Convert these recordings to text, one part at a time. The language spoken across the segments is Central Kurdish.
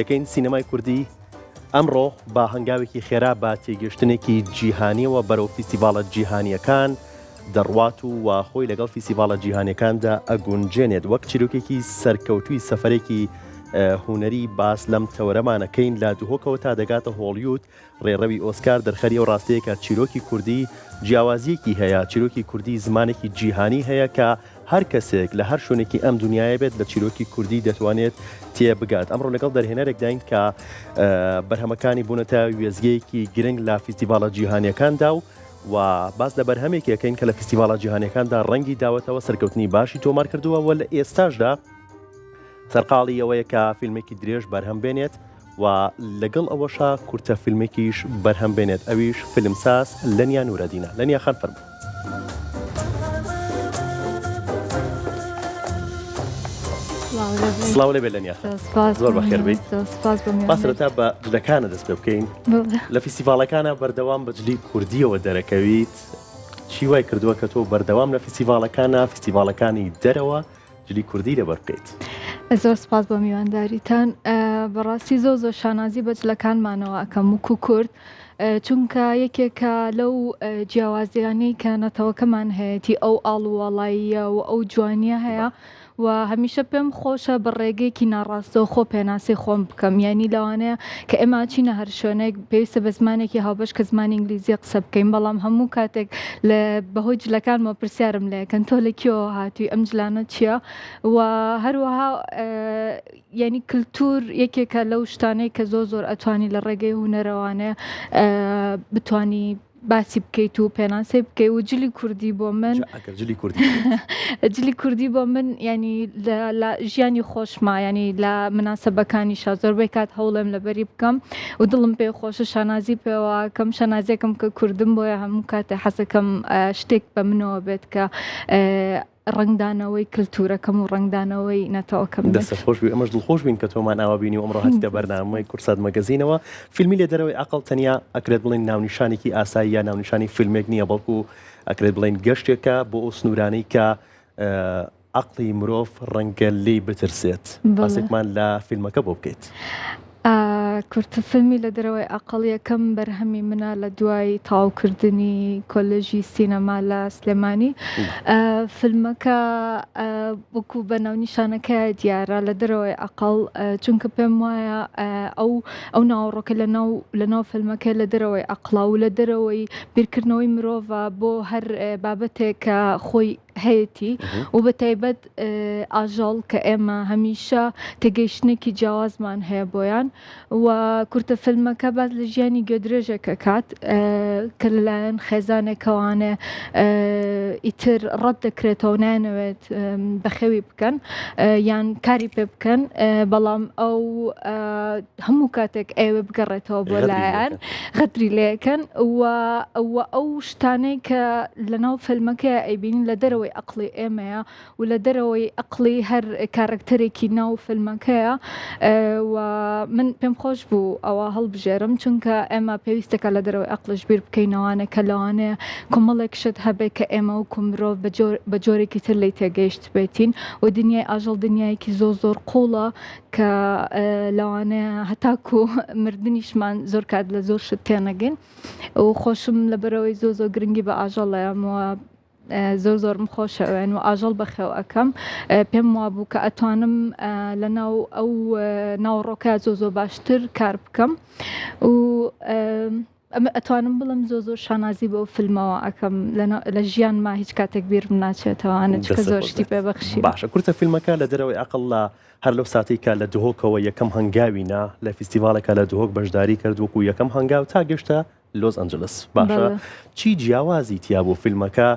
یەکەین سینەمای کوردی ئەمڕۆ با هەنگاوێکی خێرا بە تێگەشتنێکی جیهانیەوە بەرەو فیستیڤالە جیهانیەکان دەڕوات و خۆی لەگەڵ فیستیڤالە جیهانیەکاندا ئەگونجێنێت وەک چیرۆکێکی سەرکەوتووی سەفەرێکی هونەری باس لەم تەوەرەمانەکەین لا دوهۆکەوە تا دەگاتە هۆڵیوود ڕێڕەوی ئۆسکار دەرخەری و ڕاستەیەکە چیرۆکی کوردی جیاوازیەکی هەیە چیرۆکی کوردی زمانێکی جیهانی هەیە کە هەر کەسێک لە هەر شوێنێکی ئەم دنیاە بێت لە چیرۆکی کوردی دەتوانێت تێبگات ئەمڕۆ لەگەڵ دەرهێنەرێک داین کە بەرهەمەکانی بوونەتە وێزگەیەکی گرنگ لە فیستیڤالە جیهانیەکاندا و باس لە بەرهەمێکەکەین کە لە فیستیڤالە جیهانیەکاندا ڕەنگی داوەتەوە سەرکەوتنی باشی تۆمار کردووە و لە ئێستاشدا سەرقاڵی ئەوەیە کە فیلمێکی درێژ بەرهەم بێنێت و لەگەڵ ئەوەشا کورتە فیلمێکیش بەرهەم بێنێت ئەویش فیلمساز لەنیا نورەدینە لەنیا خان فەرموو. سڵاو لێ بێ لەنیا زۆر بەخێر بیت باسرەتا بە جلەکانە دەست پێ بکەین لە فیستیڤالەکانە بەردەوام بە جلی کوردیەوە دەرەکەویت چی وای کردووە کە تۆ بەردەوام لە فیستیڤالەکانە فیستیڤالەکانی دەرەوە جلی کوردی لەبەر بکەیت؟ زۆر سپاس بۆ میوانداریتان بەڕاستی زۆر شانازی بە جلەکانمانەوە ئەەکەم وکو کورد چونکە یەکێکە لەو جیاوازیانەی کە نەتەوەکەمان هەیەی ئەو ئاڵووەڵاییە و ئەو جوانیە هەیە و هەمیشە پێم خۆشە بە ڕێگەیەکی ناڕاستەوە خۆ پێناسی خۆم بکەم یعنی لەوانەیە کە ئێمە چینە هەر شوێنێک پێویستە بە زمانێکی هاوبەش کە زمانی ئینگلیزی قسە بکەین بەڵام هەموو کاتێک لە بەهۆی جلەکانمە پرسیارم لەکەن تۆ لە کێوە هاتووی ئەم جلانە چییە و هەروەها یعنی کللتور یەکێکە لەو شتانەی کە زۆر ئەتوانی لە ڕێگەی هونەرەوانەیە بتانی باسی بکەیت و پێناسی بکەیت و جلی کوردی بۆ من جلی کوردی بۆ من ینی لە ژیانی خۆشما ینی لە مناسەبەکانیشە زۆربەی کات هەوڵێم لەبەری بکەم و دڵم پێ خۆشە شانازی پێوە کەم شانازیەکەم کە کوردم بۆیە هەموو کاتێ حەزەکەم شتێک بە منەوە بێت کە ڕنگدانەوەی کللتورەکەم و ڕنگدانەوەی نەتەوەکەم دەستخۆش بی ئەمەش دڵخۆش بین کە تۆمان ئاوا بینی و ئەمڕۆ هاتیتە بەرنامەی کورسات مەگەزینەوە فیلمی لێ دەرەوەی عەقڵ تەنیا ئەکرێت بڵێن ناونیشانێکی ئاسایی یا ناونیشانی فیلمێک نییە بەڵکو ئەکرێت بڵێن گەشتێکە بۆ ئەو سنوورانەی کە عەقڵی مرۆڤ ڕەنگە لێی بترسێت باسێکمان لە فیلمەکە بۆ بکەیت. کورتە فیلمی لە دەرەوەی عەقڵ یەکەم بەرهەمی منە لە دوای تاوکردنی کۆلێژی سینەما لە سلێمانی فیلمەکە وەکو بە ناونیشانەکە دیارە لە دەرەوەی عەقڵ چونکە پێم وایە ئەو ناوەڕۆکە لە ناو فیلمەکە لە دەرەوەی عەقڵا و لە دەرەوەی بیرکردنەوەی مرۆڤە بۆ هەر بابەتێک کە خۆی هەیەی و بە تایبەت ئاژەڵ کە ئێمە هەمیشە تێگەیشتنێکی جیاوازمان هەیە بۆیان و کورتە فیلمەکە باز لە ژیانی گوێدرێژێکە کات کە لەلایەن خێزانێکەوانێ ئیتر ڕەت دەکرێتەوە نانەوێت بەخێوی بکەن یان کاری پێ بکەن بەڵام ئەو هەموو کاتێک ئێوە بگەڕێتەوە بۆ لایەن غەدری لێکەن و ئەو شتانەی کە لە ناو فیلمەکە ئەیبینین لە دەرەوەی عەقڵی ئێمەیە و لە دەرەوەی عەقڵی هەر کارکتەرێکی ناو فیلمەکەیە و من پێم خۆش بوو ئەوە هەڵبژێرم چونکە ئێمە پێویستەکە لە دەرەوەی عەقڵش بیر بکەینەوانە کە لەوانەیە کۆمەڵێک شت هەبێت کە ئێمە وەکو مرۆڤ بە جۆرێکی تر لی تێگەیشت بێتین و دنیای ئاژەڵ دنیایەکی زۆر قوڵە کە لەوانەیە هەتاکو مردنیشمان زۆر کات لە زۆر شت تێنەگەین و خۆشم لەبەرەوەی زۆر گرنگی بە ئاژەڵەیەمەوە زۆرم خۆشەوێن و ئاژەڵ بەخێو ئەەکەم پێم وابوو کە ئەتوانم لە ناو ئەو ناوڕۆکە زۆر باشتر کار بکەم و ئەتوانم بڵم زۆر شانازی بۆ فیلمەوە ئەەکەم لە ژیانما هیچ کاتێک بیرم ناچێتەوەوانە چکە زۆر شتی پێبەخشی باشە کورتە فیلمەکە لە دەرەوەی عەقڵ لە هەر لەو ساتێکە لە دهۆکەوە یەکەم هەنگاوینە لە فیستیڤالەکە لە دهۆک بەشداری کرد وەکو یەکەم هەنگاو تا گەشتە لۆس ئەنجلس باشە چی جیاوازی تیا بۆ فیلمەکە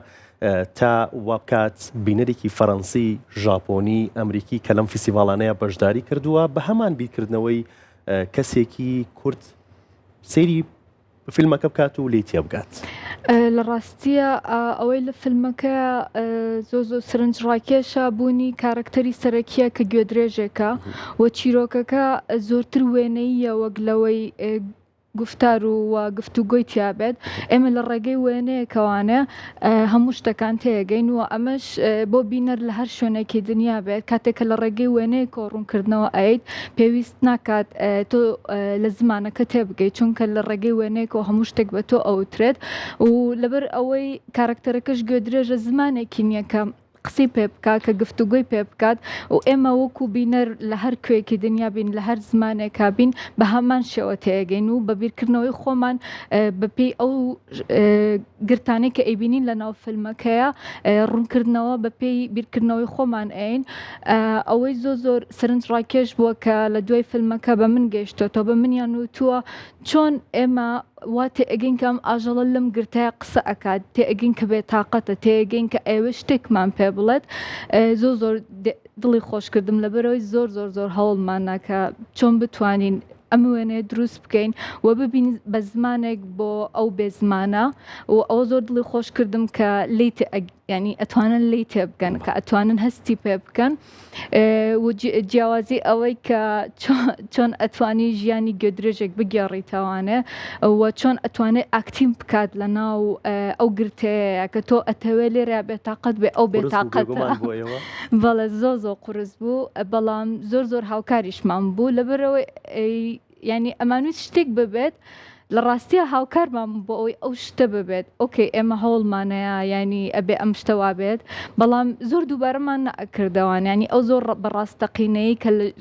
تا وابکات بینەرێکی فەڕەنسی ژاپۆنی ئەمریکی کە لەم فیستیڤالانەیە بەشداری کردووە بە هەمان بیرکردنەوەی کەسێکی کورد سەیری فیلمەکە بکات و لێی تێ بگات لە ڕاستیە ئەوەی لە فیلمەکە زۆر سەرنجڕاکێشە بوونی کارکتەری سەرەکیە کە گوێدرێژێکە و چیرۆکەکە زۆرتر وێنەیە وەک لەوەی گفتار و گفتوگۆی تیا بێت ئێمە لە ڕێگەی وێنەیەکەوانێ هەموو شتەکان تێگەین و ئەمەش بۆ بینەر لە هەر شوێنێکی دنیا بێت کاتێکە لە ڕێگەی وێنەیە کۆڕوونکردنەوە ئەیت پێویست ناکات تۆ لە زمانەکە تێبگەیت چونکە لە ڕێگەی وێنەیەکەوە هەموو شتێک بە تۆ ئەوترێت و لەبەر ئەوەی کارکتەرەکەش گوێدرێژە زمانێکی نییە کە قسەی پێ بکات کە گفتوگۆی پێ بکات و ئێمە وەکو بینەر لە هەر کوێکی دنیا بین لە هەر زمانێکا بین بە هەمان شێوە تێگەین و بە بیرکردنەوەی خۆمان بەپێی ئەو گرتانەی کە ئەیبینین لە ناو فیلمەکەیە ڕوونکردنەوە بەپێی بیرکردنەوەی خۆمان ئەین ئەوەی زۆر سەرنجڕاکێش بووە کە لە دوای فیلمەکە بە من گەیشتەوە بە منیان وتووە چۆن ئێمە وا تێئەگەین کە ئەم ئاژەڵە لەم گرتایە قسە ئەکات تێئەگەین کە بێتاقەتە تێگەین کە ئێوە شتێکمان پێ بڵێت زۆر دڵی خۆشکردم لەبەرەوەی زۆر هەوڵمان ناکە چۆن بتوانین ئەم وێنەیە دروست بکەین و ببین بە زمانێک بۆ ئەو بێ زمانە و ئەو زۆر دڵی خۆش کردم کە ینی ئەتوانن لی تێ بکەن کە ئەتوانن هەستی پێ بکەن و جیاوازی ئەوەی کە چۆن ئەتوانی ژیانی گوێدرێژێک بگێڕیتەوانێ و چۆن ئەتوانێت ئاکتیم بکات لە ناو ئەو گرتەیە کە تۆ ئەتەوێ لێرە بێتاقەت بێ ئەو بێتاقەتە بەڵێ زۆر قورس بوو بەڵام زۆر هاوکاریشمان بوو لەبەرەوەی ینی ئەمانویست شتێک ببێت لە ڕاستیە هاوکارمان بۆ ئەوی ئەو شتە ببێت ئۆکەی ئێمە هەوڵمانەیە ینی ئەبێ ئەم شتەوا بێت بەڵام زۆر دووبارەمان نەکردەوان ینی ئەو زۆر بەڕاستەقینەی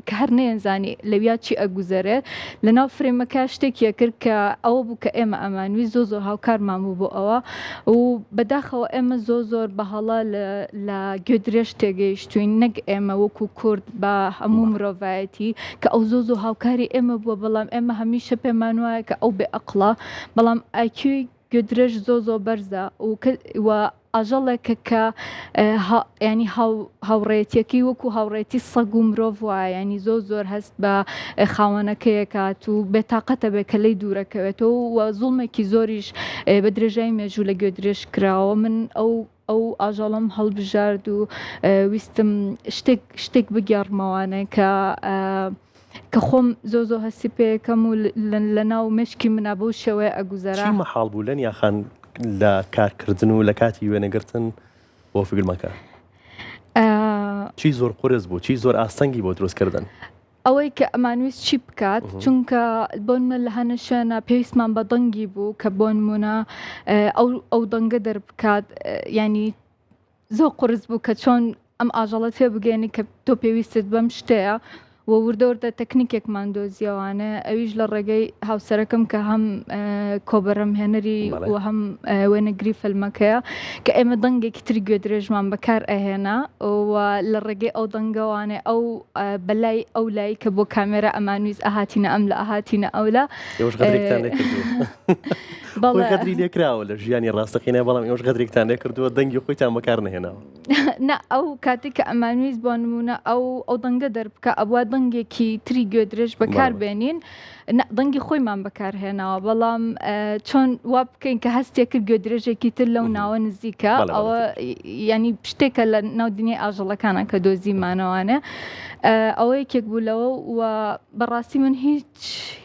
کە هەر نێنزانی لەویا چی ئەگوزارێت لە ناو فرێمەکە شتێکیە کرد کە ئەوە بوو کە ئێمە ئەمانوی زۆر هاوکارمان بوو بۆ ئەوە و بەداخەوە ئێمە زۆر بەهەڵە لە گوێدرێژ تێگەیشتوین نەک ئێمە وەکو کورد بە هەموو مرۆڤایەتی کە ئەو زۆر هاوکاری ئێمە بووە بەڵام ئێمە هەمیشە پێمان وایە کە ئەو بێ ئەقڵە بەڵام ئایکیوی گوێدرێژ زۆر بەرزە و ئاژەڵێکە کە ینی هاوڕێتیەکەی وەکو هاوڕێتی سەگ و مرۆڤ وایە ینی زۆر هەست بە خاوەنەکەیەکات و بێتاقەتە بێ کە لی دوورەکەوێتەوە و زوڵمێکی زۆریش بە درێژای مێژوو لە گوێدرێژ کراوە من ئەو ئاژەڵم هەڵبژارد و ویستم شتێک بگێڕمەوانە کە خۆم زۆر هەستی پێەکەم و لە ناو مشکی منە بەو شێوەیە ئەگوزارا چی مەحاڵ بوو لەن یاخان لە کارکردن و لە کاتی وێنەگرتن بۆ فیلمەکە چی زۆر قورس بوو چی زۆر ئاستەنگی بۆ دروستکردن ئەوەی کە ئەمانویست چی بکات چونکە بۆنمە لە هەنە شوێنە پێویستمان بە دەنگی بوو کە بۆ نمونە ئەو دەنگە دەربکات ینی زۆر قورس بوو کە چۆن ئەم ئاژەڵە تێ بگەێنی کە تۆ پێویستت بەم شتەیە و وردەوردە تەکنیکێکمان دۆزیەوانە ئەویش لە ڕێگەی هاوسەرەکەم کە هەم کۆبەرەم هێنەری و هەم وێنەگری فیلمەکەیە کە ئێمە دەنگێکی تری گوێدرێژمان بەکار ئەهێنا و لە ڕێگەی ئەو دەنگەوانێ ئەو بەلای ئەو لای کە بۆ کامێرە ئەمانویست ئاهاتینە ئەم لە ئاهاتینە ئەولا غەدری لێکراوە لە ژیانی ڕاستەقینە بەڵام ئێوەش غەدرێکتان لێکردووە دەنگی خۆیتان بەکار نهێناوە نا ئەو کاتێک کە ئەمانویست بۆ نمونە ئەو دەنگە دەربکە ئەوە دەنگێکی تری گوێدرێژ بەکار بێنین دەنگی خۆیمان بەکارهێناوە بەڵام چۆن وا بکەین کە هەستێک کرد گوێدرێژێکی تر لەو ناوە نزیکە ئەوە ینی شتێکە لە ناودنیای ئاژەڵەکانە کە دۆزیمانەوانێ ئەوە یەکێک بوولەوە و بەڕاستی من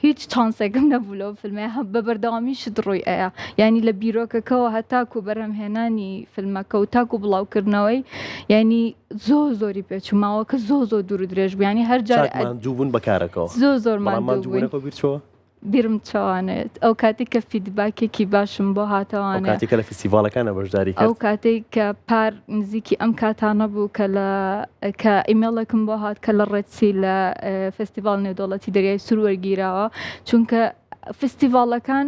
هیچ چانسێکم نەبوو لەوە فیلمێ بە بەردەوامی شت ڕووی ئەیە ینی لە بیرۆکەکەەوە هەتاکو بەرهەمهێنانی فیلمەکە و تاکو بڵاوکردنەوەی ینی زۆری پێچووماوە کە زۆر دوور و درێژ بوو ینی هەر جار دوو بوون بەکارەکەەوە زۆرمان دوو بیرم چاوانێت ئەو کاتێک کە فیدباکێکی باشم بۆ هاتەوانێت کاتێکە لە فستیڤالەکانە بەشداری کرد ئەو کاتێک کە پار نزیکی ئەم کاتانە بوو کە ئیمێڵێکم بۆ هات کە لە ڕێچی لە فستیڤال نێودەوڵەتی دەریای سوور وەرگیراوە چونکە فستیڤالەکان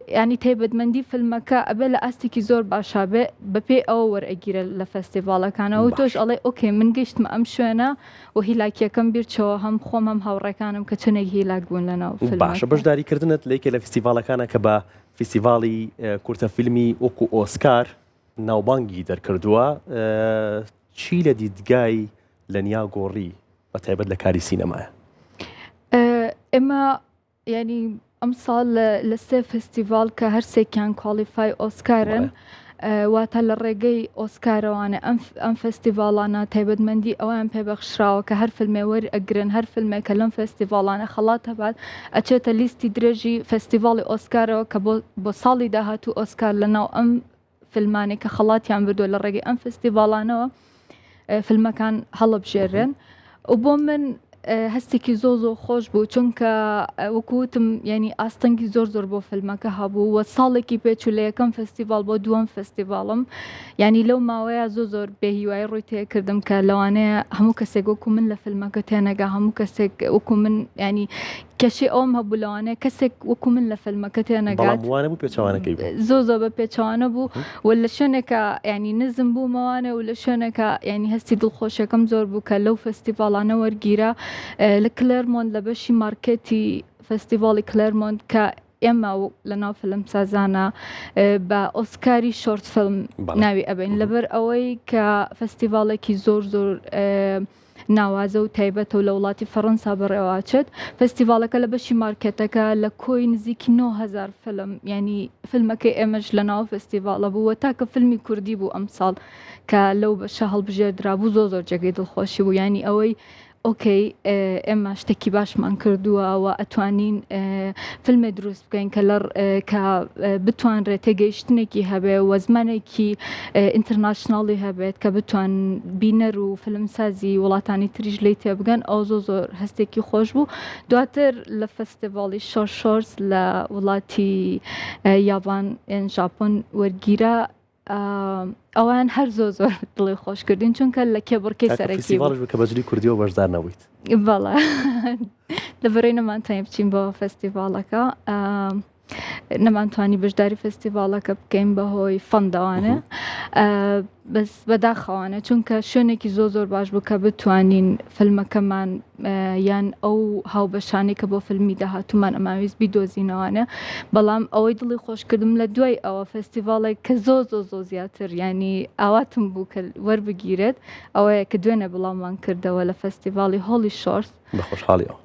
ینی تایبەتمەندی فیلمەکە ئەبێ لە ئاستێکی زۆر باشا بێ بەپێ ئەوە وەرئەگیرە لە فستیڤالەکانەوە و تۆش ئەڵێ ئۆکێ من گەیشتمە ئەم شوێنە و هیلاکیەکەم بیرچەوە هەم خۆم هەم هاوڕێکانم کە چنێک هیلاک بوون لەناو باشە بەشداریکردنت لە یەکێ لە فستیڤالەکانە کە بە فستیڤاڵی کورتە فیلمی وەکو ئۆسکار ناوبانگی دەرکردووە چی لە دیدگای لە نیاگۆڕی بە تایبەت لە کاری سینەمایە ئێمە ینی ئەم ساڵ لە سێ فستیڤال کە هەرسێکیان کوالیفای ئۆسکارن واتە لە ڕێگەی ئۆسکارەوانە ئەم فستیڤالانە تایبەتمەندی ئەویان پێبەخشراوە کە هەر فیلمێ وەرئەگرن هەر فیلمێکە لەم فستیڤالانە خەڵات هەبات ئەچێتە لیستی درێژی فستیڤاڵی ئۆسکارەوە کە بۆ ساڵی داهاتوو ئۆسکار لەناو ئەم فیلمانێک کە خەڵاتیان بردووە لە ڕێگەی ئەم فستیڤالانەوە فیلمەکان هەڵەبژێرن و بۆ من هەستێکی زۆر خۆش بوو چونکە وەکوتم ینی ئاستەنگی زۆر بۆ فیلمەکە هەبوو وە ساڵێکی پێچوو لە یەکەم فستیڤال بۆ دووەم فستیڤالم ینی لەو ماوەیە زۆر بێهیوای ڕووی تێکردم کە لەوانەیە هەموو کەسێک وەکو من لە فیلمەکە تێنەگا هەموو کەسێک وەکو من ینی کەشی ئەوم هەبوو لەوانەیە کەسێک وەکو من لە فیلمەکە تێنەگات زۆر بە پێچوانە بوو و لە شوێنێکە ینی نزم بوومەوانە و لە شوێنێکە ینی هەستی دڵخۆشەکەم زۆر بوو کە لەو فستیڤالانە وەرگیرە لە کلێرمۆند لە بەشی مارکێتی فستیڤاڵی کلێرمۆند کە ئێمە لە ناو فیلم سازانە بە ئۆسکاری شۆرت فیلم ناوی ئەبین لەبەر ئەوەی کە فستیڤاڵێکی زۆر ناوازە و تایبەتە و لە وڵاتی فەڕەنسا بەڕێواچێت فستیڤالەکە لە بەشی مارکێتەکە لە کۆی نزیکی 9,000 فیلم ینی فیلمەکەی ئێمەش لە ناو فستیڤالە بووە تاکە فیلمی کوردی بوو ئەمساڵ کە لەو بەشە هەڵبژێردرا بوو زۆر جێگەی دڵخۆشی بوو ینی ئەوەی ئۆکەی ئێمە شتێکی باشمان کردووە و ئەتوانین فیلمێ دروست بکەین کە بتوانرێت تێگەیشتنێکی هەبێ و زمانێکی ئینتەرناشناڵی هەبێت کە بتوان بینەر و فیلمسازی وڵاتانی تریژ لی تێبگەن ئەو زۆر هەستێکی خۆش بوو دواتر لە فستیڤاڵی شۆرس لە وڵاتی یابان یان ژاپۆن وەرگیرە ئەوان هەر زۆر دڵی خۆش کردین چونکە لە کێبڕکەی سەرەکی کە بەجلی کوردیەوە بەشدار نەبوویت بەڵێ لەبەرەوەی نەمانتوانین بچین بۆ فستیڤاڵەکە نەمانتوانی بەشداری فستیڤاڵەکە بکەین بەهۆی فەندەوانە بەس بەداخەوانە چونکە شوێنێکی زۆر باش بوو کە بتوانین فیلمەکەمان یان ئەو هاوبەشانەی کە بۆ فیلمی داهاتوومان ئەماویست بیدۆزینەوانە بەڵام ئەوەی دڵی خۆشکردم لە دوای ئەوە فستیڤاڵێک کە زۆر زیاتر ینی ئاواتم بوو کە وەربگیرێت ئەوەیە کە دوێنێ بڵاومان کردەوە لە فستیڤاڵی هۆڵی شۆرس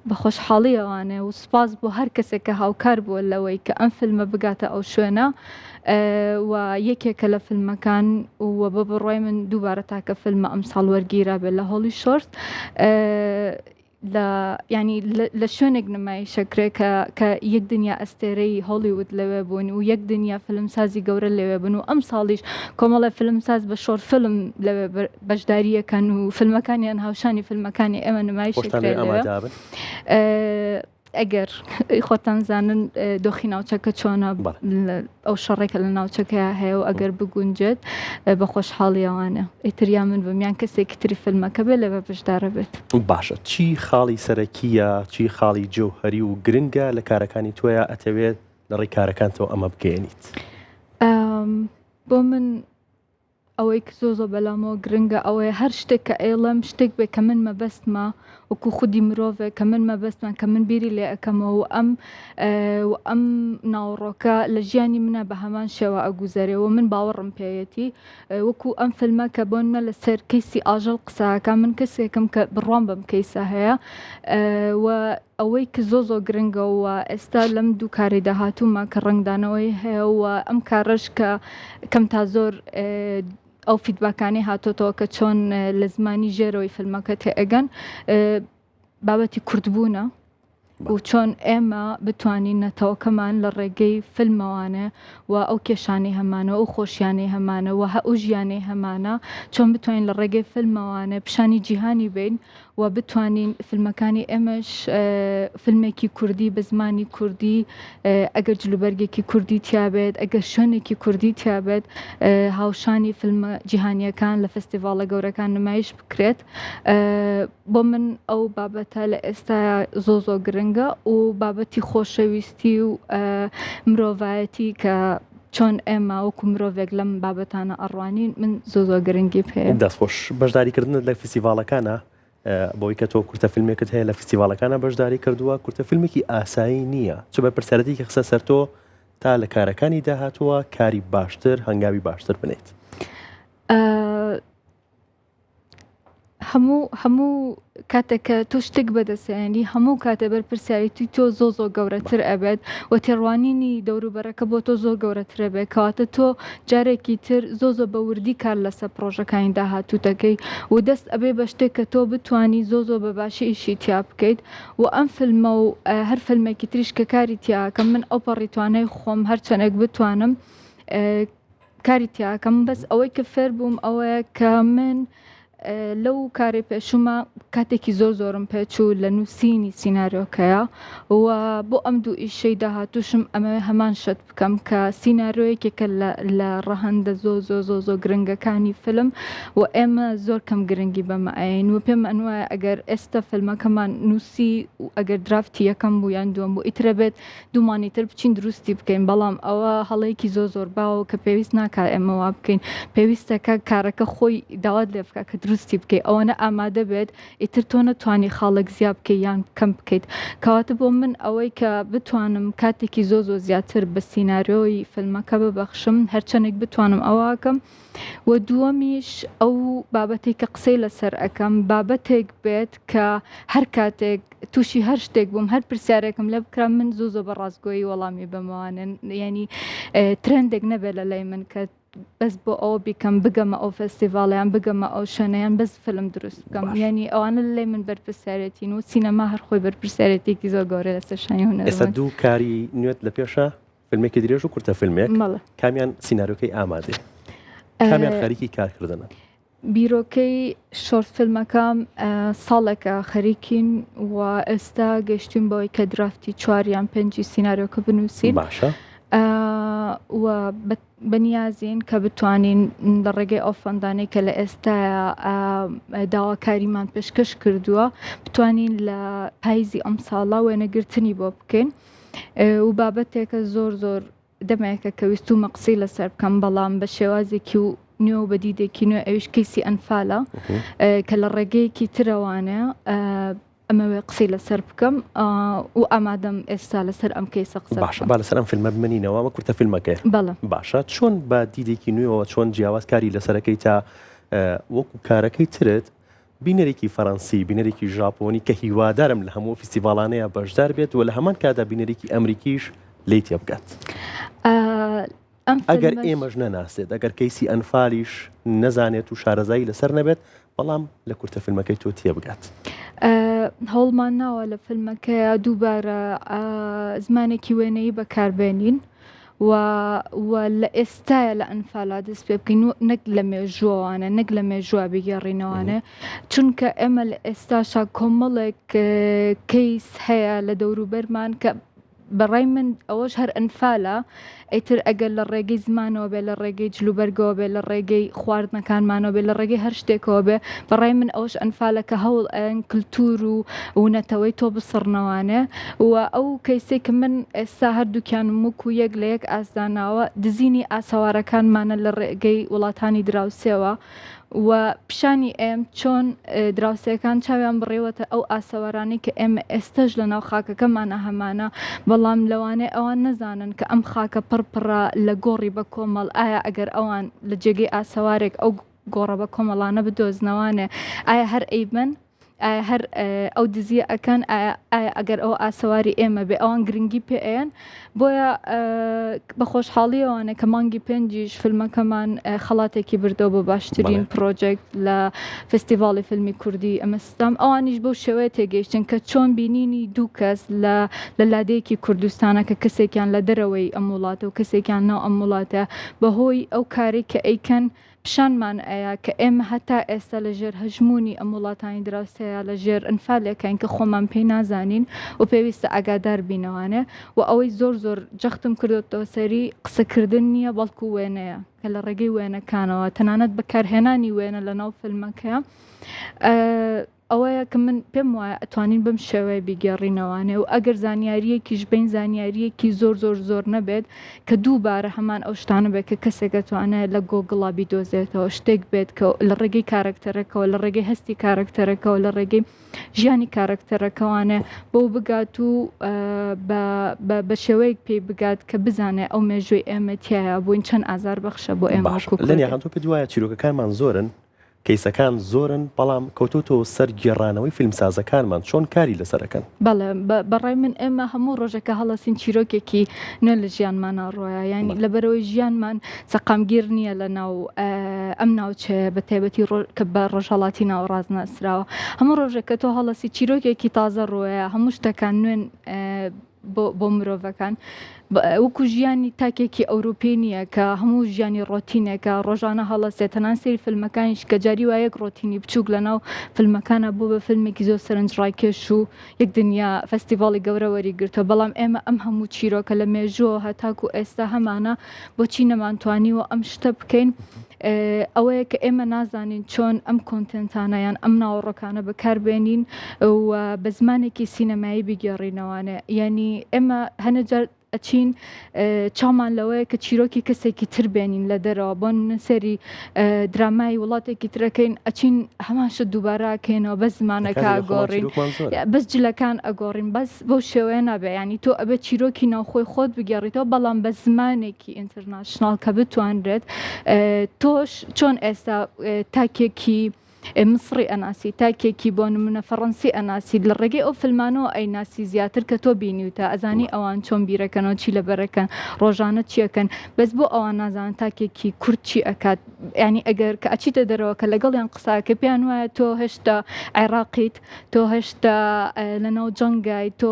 بە خۆشحاڵیەوانێ و سپاس بۆ هەر کەسێک کە هاوکار بووە لەوەی کە ئەم فیلمە بگاتە ئەو شوێنە و یەکێکە لە فیلمەکان و بە بڕۆی من دووبارە تاکە فیلمە ئەمساڵ وەرگیرا بێت لە هۆڵی شۆرس ینی لە شوێنێک نمایشەکرێ کە یەک دنیا ئەستێرەی هۆلیوود لەوێ بوون و یەک دنیا فیلمسازی گەورە لەوێ بن و ئەم ساڵیش کۆمەڵە فیلمساز بە شۆر فیلم لەوێ بەشداریەکەن و فیلمەکانیان هاوشانی فیلمەکانی ئێمە نمایشەکرێ ئەگەر خۆتان زانن دۆخی ناوچەکە چۆنە ئەو شەڕێکە لە ناوچەکە هەیە و ئەگەر بگونجێت بە خۆشحاڵیەوانە ئیتریا من بمیان کەسێکی تری فیلمەکە بێت لەوێ بەشدارە بێت باشە چی خاڵی سەرەکیە چی خاڵی جەوهەری و گرنگە لە کارەکانی تۆیە ئەتەوێت لەڕێی کارەکانتەوە ئەمە بگەێنیت بۆ من ئەوەی زۆ بەلامەوە گرنگە ئەوەیە هەر شتێک کە ئێڵم شتێک بێ کە من مەبەستمە وەکو خودی مرۆڤێک کە من مەبەستمان کە من بیری لێ ئەەکەمەوە و ئەم ناوڕۆکە لە ژیانی منە بە هەمان شێوە ئەگوزارێەوە من باوەڕم پێیەتی وەکو ئەم فیلمە کە بۆن منە لە سەر کەیسی ئاژەڵ قساکە من کەسێکم کە بڕوان بەم کەیسە هەیە و ئەوەی کە زۆ گرنگە و ئێستا لەم دوو کاری داهاتوومە کە ڕنگدانەوەی هەیە و ئەم کارەش کە کەم تا زۆر ئەو فیدباکانی هاتۆتەوە کە چۆن لە زمانی ژێرەوەی فیلمەکە تێئەگەن بابەتی کوردبوونە و چۆن ئێمە بتوانین نەتەوەکەمان لە ڕێگەی فیلمەوانە و ئەو کێشانی هەمانە و خۆشیانی هەمانە و ئەو ژیانی هەمانە چۆن بتوانین لە ڕێگەی فیلمەوانە پیشانی جیهانی بین و بتوانین فیلمەکانی ئێمەش فیلمێکی کوردی بە زمانی کوردی ئەگەر جلوبەرگێکی کوردی تیابێت ئەگەر شوێنێکی کوردی تیابێت هاوشانی فیلمە جیهانیەکان لە فستیڤاڵە گەورەکان نمایش بکرێت بۆ من ئەو بابەتە لە ئێستا زۆ گرنگە و بابەتی خۆشەویستی و مرۆڤایەتی کە چۆن ئێمە وەکو مرۆڤێک لەم بابەتانە ئەڕوانین من زۆ گرنگی پێ دەستخۆش بەشداریکردنت لە فستیڤاڵەکانە بۆی کە تۆ کورتە فیلمێکت هەیە لە فستیڤاڵەکانە بەشداری کردووە کورتە فیلمێکی ئاسایی نییە چ بە پرسیارەتی کە خسە سەر تۆ تا لە کارەکانی داهاتووە کاری باشتر هەنگاوی باشتر بنێت هەموو کاتێککە تۆ شتێک بەدەسێنی هەموو کاتە بەرپرسیاریتی تۆ زۆ گەورەتر ئەبێت و تێڕوانینی دەوروبەرەکە بۆ تۆ زۆر گەورەترە بێت کەواتە تۆ جارێکی تر زۆ بە وردی کار لەسەر پرۆژەکانی داهاتوو دەکەی و دەست ئەبێ بە شتێک کە تۆ بتانی زۆ بە باشی ئیشی تیا بکەیت و ئەم فیلمە و هەر فیلمێکی تریش کە کاری تیاکەم من ئەو پەڕیتوانەی خۆم هەرچەندێک بتوانم کاری تیاکەم بەس ئەوەی کە فێر بووم ئەوەیە کە من لەو کاری پێشومە کاتێکی زۆرم پێچوو لە نووسینی سیناریۆکەیە و بۆ ئەم دوو ئیشەی داهاتووشم ئەمە هەمان شت بکەم کە سیناریۆیەکێکە لە ڕەهەندە زۆ گرنگەکانی فیلم و ئێمە زۆر کەم گرنگی بەمە ئەین و پێم ئەنوایە ئەگەر ئێستا فیلمەکەمان نووسی و ئەگەر درافتی یەکەم بوو یان دووەم بوو ئیترە بێت دوومانی تر بچین دروستی بکەین بەڵام ئەوە هەڵەیەکی زۆر باوە کە پێویست ناکات ئێمە وا بکەین پێویستەکە کارەکە خۆی داوات لێ بکە کە دروستی بکەیت ئەوەنە ئامادە بێت ئیتر تۆ نەتوانی خاڵێک زیاد بکەیت یان کەم بکەیت کەواتە بۆ من ئەوەی کە بتوانم کاتێکی زۆ زیاتر بە سیناریۆی فیلمەکە ببەخشم هەرچەندێک بتوانم ئەوواکەم و دووەمیش ئەو بابەتێک کە قسەی لەسەر ئەەکەم بابەتێک بێت کە هەر کاتێک تووشی هەر شتێک بووم هەر پرسیارێکم لە بکرام من زۆ بە ڕاستگۆیی وەڵامی بمەوانن ینی ترندێک نەبێت لە لای من کە بەس بۆ ئەوە بیکەم بگەمە ئەو فستیڤاڵیان بگەمە ئەو شوێنەیان بەس فیلم دروست بکەم ینی ئەوانە لای من بەرپرسیارەتین و سینەما هەرخۆی بەرپرسیارەتێکی زۆر گەورە لەسەر شانی هونەر ئێستا دوو کاری نوێت لە پێشە فیلمێکی درێژ و کورتە فیلمێک کامیان سیناریۆکەی ئامادێ کامیان خەریکی کارکردنە بیرۆکەی شۆرت فیلمەکەم ساڵێکە خەریکین و ئێستا گەشتین بەوەی کە درافتی 4 یان 5 سیناریۆکە بنووسین باشە و بەنیازین کە بتوانین لە ڕێگەی ئەو فەندانەی کە لە ئێستاە داواکاریمان پێشکەش کردووە بتوانین لە پاییزی ئەم ساڵا وێنەگرتنی بۆ بکەین و بابەتێکە زۆر دەمەیەکە کە ویستومە قسەی لەسەر بکەم بەڵام بە شێوازێکی و نوێ و بەدیدێکی نوێ ئەویش کەیسی ئەنفالە کە لە ڕێگەیەکی ترەوانە ئەمەوێ قسەی لەسەر بکەم و ئامادەم ئێستا لەسەر ئەم کەیسە قسە باشە با لەسەر ئەم فیلمە بمەنینەوە ئەمە کورتە فیلمەکەی بەڵێ باشە چۆن بە دیدێکی نوێەوە چۆن جیاوازکاری لەسەرەکەی تا وەکو کارەکەی ترت بینەرێکی فەڕەنسی بینەرێکی ژاپۆنی کە هیوادارم لە هەموو فستیڤاڵانەیە بەشدار بێت و لە هەمان کادا بینەرێکی ئەمریکیش لی تێ بکات ئەگەر ئێمەش نەناسێت ئەگەر کەیسی ئەنفالیش نەزانێت و شارەزایی لەسەر نەبێت بەڵام لە کورتە فیلمەکەی تۆ تێ بگات هەوڵمان ناوە لە فیلمەکەیە دووبارە زمانێکی وێنەی بەکاربێنین و لە ئێستایە لە ئەنفالا دەست پێ بکەین نەک لە مێژووانە نەک لە مێژووە بگەڕینەوانە چونکە ئێمە لە ئێستاشا کۆمەڵێک کەیس هەیە لە دەوروبەرمان کە بەڕای من ئەوەش هەر ئەنفالە ئەیتر ئەگەر لە ڕێگەی زمانەوە بێ لە ڕێگەی جلوبەرگەوە بێ لە ڕێگەی خواردنەکانمانەوە بێ لە ڕێگەی هەر شتێکەوە بێ بەڕای من ئەوش ئەنفالە کە هەوڵ ئەن کللتور و ونەتەوەی تۆ بسڕنەوانێ و ئەو کەیسێک کە من ئێستا هەردووکیان موک و یەک لە یەک ئاسداناوە دزینی ئاسەوارەکانمانە لە ڕێگەی وڵاتانی دراوسێەوە و پیشانی ئێم چۆن دراوسەکان چاویان بڕێوەتە ئەو ئاسەوارانەی کە ئێمە ئێستش لە ناو خاکەکەمانە هەمانە بەڵام لەوانەیە ئەوان نەزانن کە ئەم خاکە پڕپڕە لە گۆڕی بە کۆمەڵ ئایا ئەگەر ئەوان لە جێگەی ئاسەوارێک ئەو گۆڕە بە کۆمەڵانە بدۆزنەوانێ ئایا هەر ئەیبن هەر ئەو دزیە ئەکەن ئەگەر ئەو ئاسەواری ئێمە بێ ئەوان گرنگی پێیان بۆیە بە خۆشحاڵیەوانە کە مانگی پێنجیش فیلمەکەمان خەڵاتێکی بردەوە بۆ باشترین پرۆژێکت لە فستیڤاڵی فیلمی کوردی ئەمەستام ئەوانیش بەو شێوەیە تێگەیشتن کە چۆن بینینی دوو کەس لە لادەیەکی کوردستانە کە کەسێکیان لە دەرەوەی ئەم وڵاتە و کەسێکیان ناو ئەم وڵاتە بەهۆی ئەو کاری کە ئەیکەن پیشانمان ئەیە کە ئێمە هەتا ئێستا لە ژێر هەژمونی ئەم وڵاتانی دراوسەیە لە ژێر ئەنفالێکین کە خۆمان پێی نازانین و پێویستە ئاگادار بینەوانێ و ئەوەی زۆر جەختم کردوتەوە سەری قسەکردن نییە بەڵکو وێنەیە کە لە ڕێگەی وێنەکانەوە تەنانەت بەکارهێنانی وێنە لە ناو فیلمەکەیە ئەوەیە کە من پێم وایە ئەتوانین بم شێوەیە بیگەڕینەوانێ و ئەگەر زانیاریەکیش بین زانیاریەکی زۆر نەبێت کە دووبارە هەمان ئەو شتانە بێت کە کەسێکە توانێت لە گۆگڵا بیدۆزێتەوە شتێک بێت کە لە ڕێگەی کارکتەرەکەەوە لە ڕێگەی هەستی کارکتەرەکەەوە لە ڕێگەی ژیانی کارکتەرەکەوانێ بۆ بگات و بە شێوەیەک پێی بگات کە بزانێ ئەو مێژووی ئێمەتیایە بووین چەند ئازار بەخشە بۆ ئێمە لەنیان تۆ پێ دوایە چیرۆکەکانمان زۆرن کەیسەکان زۆرن بەڵام کەوتوتەوە سەر گێڕانەوەی فیلمسازەکانمان چۆن کاری لەسەرەکەن. بەڵێ بەڕای من ئێمە هەموو ڕۆژێکە هەڵەسین چیرۆکێکی نە لە ژیانمانە ڕۆیە ینی لەبەرەوەی ژیانمان سەقامگیر نییە لە ناو ئەم ناوچەیە بە تایبەتی کە بە ڕۆژهەڵاتی ناوەڕاز ناسراوە هەموو ڕۆژێکە تۆ هەڵەسی چیرۆکێکی تازە ڕۆیە هەموو شتەکان نوێن بۆ مرۆڤەکان وەکو ژیانی تاکێکی ئەوروپی نییە کە هەموو ژیانی ڕۆتینێکە ڕۆژانە هەڵەسێت تەنان سەیری فیلمەکانیش کە جاری وایەک ڕۆتینی بچووک لە ناو فیلمەکانە بوو بە فیلمێکی زۆر سەرنجڕاکێش و یەک دنیا فەستیڤاڵی گەورە وەریگرتەوە بەڵام ئێمە ئەم هەموو چیرۆکە لە مێژووە هەتاکو ئێستا هەمانە بۆچی نەمانتوانیوە ئەم شتە بکەین ئەوەیە کە ئێمە نازانین چۆن ئەم کۆنتنتانەیان ئەم ناوەڕۆکانە بەکاربێنین و بە زمانێکی سینەمایی بگێڕینەوەوانە یعنی ئێمە هەنەجار ئەچین چامان لەوەیە کە چیرۆکی کەسێکی تر بێنین لە دەرەوە بۆ نەسەری درامای وڵاتێکی ترەکەین ئەچین هەماشە دووبارەکەینەوە بە زمانەکە ئەگۆڕین بەس جلەکان ئەگۆڕین بەس بەو شێوەیە نابێ ینی تۆ ئەبێت چیرۆکی ناوخۆی خۆت بگێڕیتەوە بەڵام بە زمانێکی ئینتەرناشناڵ کە بتوانرێت تۆش چۆن ئێستا تاکێکی مصری ئەناسی تاکێکی بۆ نمونە فەڕەنسی ئەناسی لە ڕێگەی ئەو فیلمانەوە ئەی ناسی زیاتر کە تۆ بینیوتە ئەزانی ئەوان چۆن بیرەکەنەوە چی لەبەرەکەن ڕۆژانە چیەکەن بەس بۆ ئەوان نازان تاکێکی کورد چی ئەکات ینی ئەگەر کە ئەچیتە دەرەوە کە لەگەڵیان قساکە پێیان وایە تۆ هێشتا عێراقیت تۆ هێشتا لە ناو جەنگای تۆ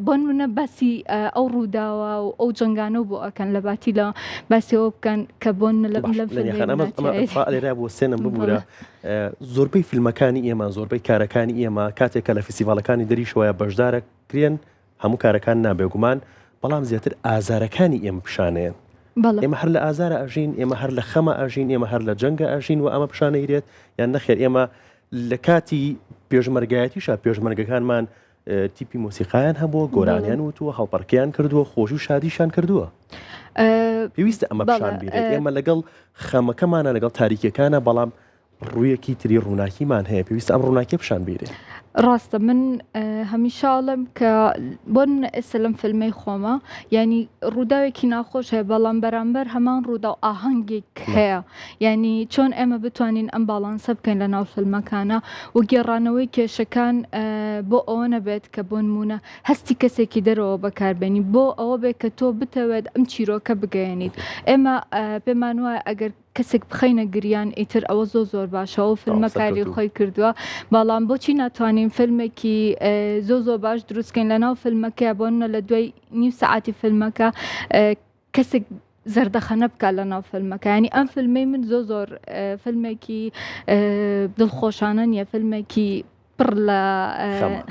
بۆ نمونە باسی ئەو ڕووداوە و ئەو جەنگانە بۆ ئەکەن لە باتی لە باسیەوە بکەن کە بۆن لێرا بۆ سێنم ببوورە زۆربەی فیلمەکانی ئێمە زۆربەی کارەکانی ئێمە کاتێکە لە فستیڤالەکانی دەریشەوەیە بەشدارە کرێن هەموو کارەکان نابێگومان بەڵام زیاتر ئازارەکانی ئێمە پیشانەیەن ئێمە هەر لە ئازارە ئەژین ئێمە هەر لە خەمە ئەژین ئێمە هەر لە جەنگە ئەژین و ئەمە پیشانەیرێت یان نەخێر ئێمە لە کاتی پێشمەرگایەتیشە پێشمەرگەکانمان تیپی مۆسیقایان هەبووە گۆرانیان وتووە هەڵپەرکیان کردووە خۆش و شادیشان کردووە پێویستە ئەمە پیشان بیرێت ئێمە لەگەڵ خەمەکەمانە لەگەڵ تاریکەکانە بەڵام ڕوویەکی تری ڕووناکیمان هەیە پێویستە ئەم ڕووناکی پیشان بیرێت ڕاستە من هەمیشاڵم کە بۆن ئێستا لەم فیلمەی خۆمە ینی ڕووداوێکی ناخۆش هەیە بەڵام بەرامبەر هەمان ڕوودا و ئاهەنگێک هەیە ینی چۆن ئێمە بتوانین ئەم باڵانسە بکەین لە ناو فیلمەکانە و گێڕانەوەی کێشەکان بۆ ئەوە نەبێت کە بۆ نمونە هەستی کەسێکی دەرەوە بەکاربێنی بۆ ئەوە بێت کە تۆ بتەوێت ئەم چیرۆکە بگەێنیت ئێمە پێمان وایە ئەگەر کەسێک بخەینە گریان ئیتر ئەوە زۆر باشە و فیلمە کاری خۆی کردووە بەڵام بۆچی ناتوانین فیلمێکی زۆر باش دروستکەین لە ناو فیلمەکە بۆنە لە دوای نیو سەعاتی فیلمەکە کەسێک زەردەخەنە بکات لە ناو فیلمەکە ینی ئەم فیلمەی من زۆر فیلمێکی دڵخۆشانە نیە فیلمێکی پڕ لە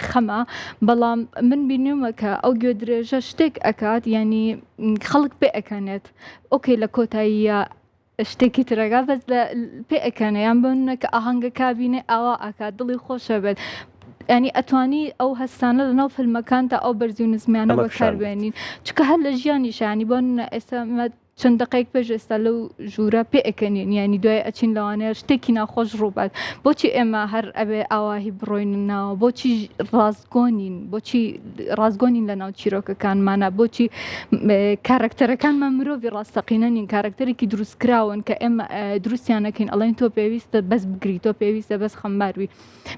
خەمە بەڵام من بینیومە کە ئەو گوێ درێژە شتێک ئەکات ینی خەڵک پێ ئەکەنێت ئۆکەی لە کۆتاییە شتێکی ترەگا بەس پێ ئەەکەنەیان بنە کە ئاهەنگە کابینێ ئاوا ئاکات دڵی خۆشە بێت ینی ئەتوانی ئەو هەستانە لە ناو فیلمەکان تا ئەو بەرزی و نزمیانە بەکاربێنین چکە هەر لە ژیانی شانی بۆن ئێستا چەند دقەیەک پێش ئێستا لەو ژوورە پێ ئەەکەنین ینی دوای ئەچین لەوانەیە شتێکی ناخۆش ڕووبات بۆچی ئێمە هەر ئەبێ ئاواهی بڕۆین ناوە بۆچی ڕازگۆنین لە ناو چیرۆکەکانمانە بۆچی کارکتەرەکانمان مرۆڤی ڕاستەقینەنین کارکتەرێکی دروستکراون کە ئێمە دروستیانەکەین ئەڵێن تۆ پێویستە بەس بگری تۆ پێویستە بەس خەمباروی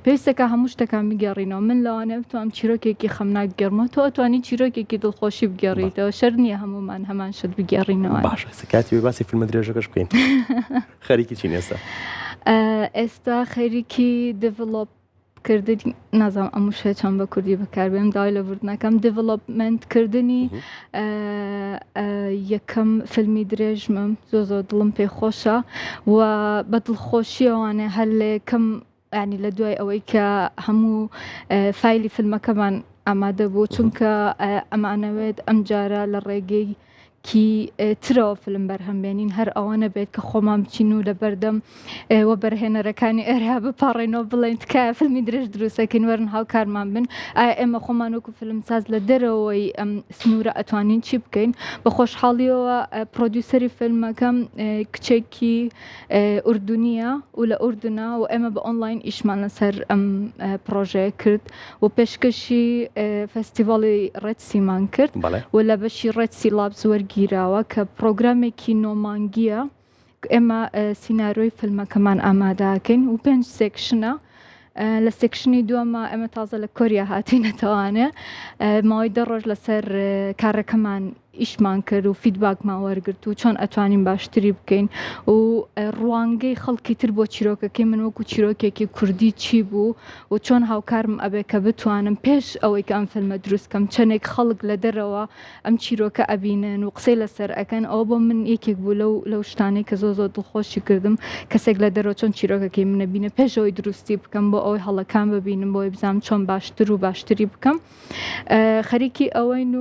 پێویستەکە هەموو شتەکان بگەڕینەوە من لەوانەیە بتوانم چیرۆکێکی خەمناک بگەڕمەوە تۆ ئەتوانی چیرۆکێکی دڵخۆشی بگەڕیتەوە شەر نییە هەمومان هەمان شت بگەڕینەوە باشە سکاتی وێ باسی فیلمە درێژەکەش بکەین خەریکی چین ئێستا خەریکی دیڤلۆپ کردنی نازانم ئەموو شێ چەند بە کوردی بەکاربێنم داوای لە وردنەکەم دیڤلۆپمنتکردنی یەکەم فیلمی درێژمم زۆر دڵم پێی خۆشە و بە دڵخۆشی ئەوانێ هەر لە یەکەم ینی لە دوای ئەوەی کە هەموو فایلی فیلمەکەمان ئامادە بوو چونکە ئەمانەوێت ئەم جارە لە ڕێگەی کی ترەوە فیلم بەرهەمبێنین هەر ئەوانە بێت کە خۆمان بچین و لە بەردەم وە بەرهێنەرەکانی ئێرا بپاڕێنەوە بڵێن تکایە فیلمی درێژ دروستەکەین وەرن هاوکارمان بن ئایا ئێمە خۆمان وەکو فیلمساز لە دەرەوەی ئەم سنوورە ئەتوانین چی بکەین بە خۆشحاڵیەوە پرۆدیوسەری فیلمەکەم کچێکی ئوردونیە و لە ئوردنا و ئێمە بە ئۆنلاین ئیشمان لەسەر ئەم پرۆژەیە کرد و پێشکەشی فەستیڤاڵی ڕێدسیمان کرد و لە بەشی ڕێدسی لابز وەرگیراوە کە پرۆگرامێکی نۆمانگیە ئێمە سیناریۆی فیلمەکەمان ئامادەکەین و 5 سێکشنە. لە سێکشنی دووەمە ئێمە تازە لە کۆریا هاتینەتەوانێ ماوەی 10 ڕۆژ لەسەر کارەکەمان ئیشمان کرد و فیدباکمان وەرگرت و چۆن ئەتوانین باشتری بکەین و ڕوانگەی خەڵکی تر بۆ چیرۆکەکەی من وەکو چیرۆکێکی کوردی چی بوو و چۆن هاوکارم ئەبێ کە بتوانم پێش ئەوەی کە ئەم فیلمە دروستکەم چەندێک خەڵک لە دەرەوە ئەم چیرۆکە ئەبینن و قسەی لەسەر ئەکەن ئەوە بۆ من یەکێک بوو لەو شتانەی کە زۆر دڵخۆشی کردم کەسێک لە دەرەوە چۆن چیرۆکەکەی منە بینە پێشەوەی دروستی بکەم بۆ ئەوەی هەڵەکان ببینم بۆی بزانم چۆن باشتر و باشتری بکەم. خەریکی ئەوەین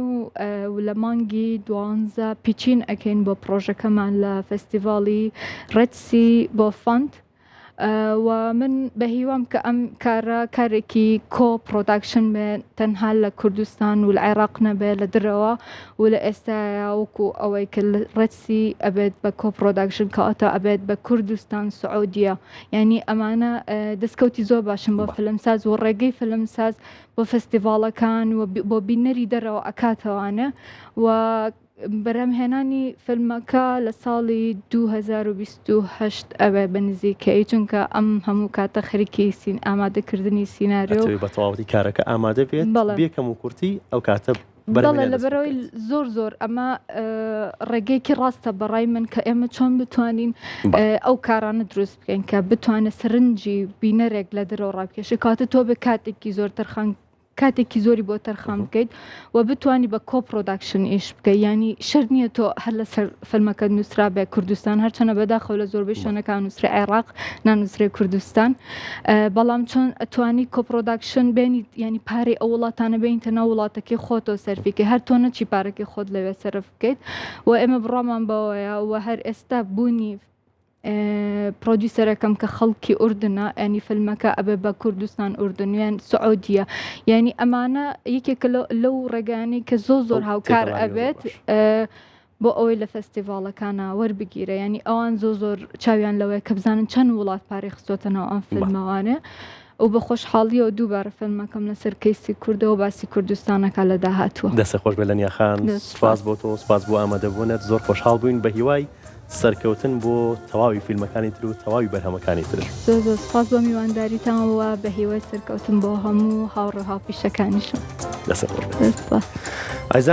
و لە مانگی 12 پیچین ئەکەین بۆ پرۆژەکەمان لە فستیڤاڵی ڕێدسی بۆ فەند و من بە هیوام کە ئەم کارێکی کۆ پرۆداکشن بێ تەنها لە کوردستان و لە عێراق نەبێ لە درەوە و لە ئێستایا وەکو ئەوەی کە ڕێدسی ئەبێت بە کۆ پرۆداکشن کەواتە ئەبێت بە کوردستان سعودیە یعنی ئەمانە دەستکەوتی زۆر باشن بۆ فیلمساز و ڕێگەی فیلمساز بۆ فستیڤاڵەکان و بۆ بینەری دەرەوە ئەکاتەوانە و بەرهەمهێنانی فیلمەکە لە ساڵی 2028 ئەوێ بە نزیکەی چونکە ئەم هەموو کاتە خەریکی ئامادەکردنی سیناریۆ بە تەواوەتی کارەکە ئامادە بێت بێکەم و کورتی ئەو کاتە بەڵێ لەبەرەوەی زۆر ئەمە ڕێگەیەکی ڕاستە بەڕای من کە ئێمە چۆن بتوانین ئەو کارانە دروست بکەین کە بتوانێت سەرنجی بینەرێک لە دەرەوە ڕابکێشە کاتە تۆ بە کاتێکی زۆر تەرخان کاتێکی زۆری بۆ تەرخان بکەیت و بتوانی بە کۆ پرۆداکشن ئیش بکەیت ینی شەر نییە تۆ هەر لە سەر فیلمەکە نووسرا بێ کوردستان هەرچەنە بەداخەو لە زۆربەی شوێنەکان نووسری عێراق نانووسری کوردستان بەڵام چۆن ئەتوانی کۆ پرۆداکشن بێنیت ینی پارەی ئەو وڵاتانە بێنیتە ناو وڵاتەکەی خۆتەوە سەرفیکە هەر تۆ نەچی پارەکەی خۆت لەوێ سەرف بکەیت و ئێمە بڕامان بەوەیە و هەر ئێستا بوونی پرۆدیوسەرەکەم کە خەڵکی ئوردنە ئەنی فیلمەکە ئەبێ بە کوردستان ئوردنیان سعودیە یعنی ئەمانە یەکێکە لەو ڕێگانەی کە زۆر هاوکار ئەبێت بۆ ئەوەی لە فستیڤاڵەکانە وەربگیرە ینی ئەوان زۆر چاویان لەوەیە کە بزانن چەند وڵات پارەی خستۆتەنەوە ئەم فیلمەوانە و بە خۆشحاڵیەوە دووبارە فیلمەکەم لەسەر کەیسی کوردەوە باسی کوردستانەکە لە داهاتووە. دەستە خۆش بێ لە نیاخان سپاس بۆ تۆ سپاس بۆ ئامادەبوونت زۆر خۆشحاڵ بووین بە هیوای سەرکەوتن بۆ تەواوی فیلمەکانی تر و تەواوی بەرهەمەکانی تر. زۆر سپاس بۆ میوانداریتانەوە بە هیوای سەرکەوتن بۆ هەموو هاوڕێ هاوپیشەکانیشم. دەستە خۆش بێ.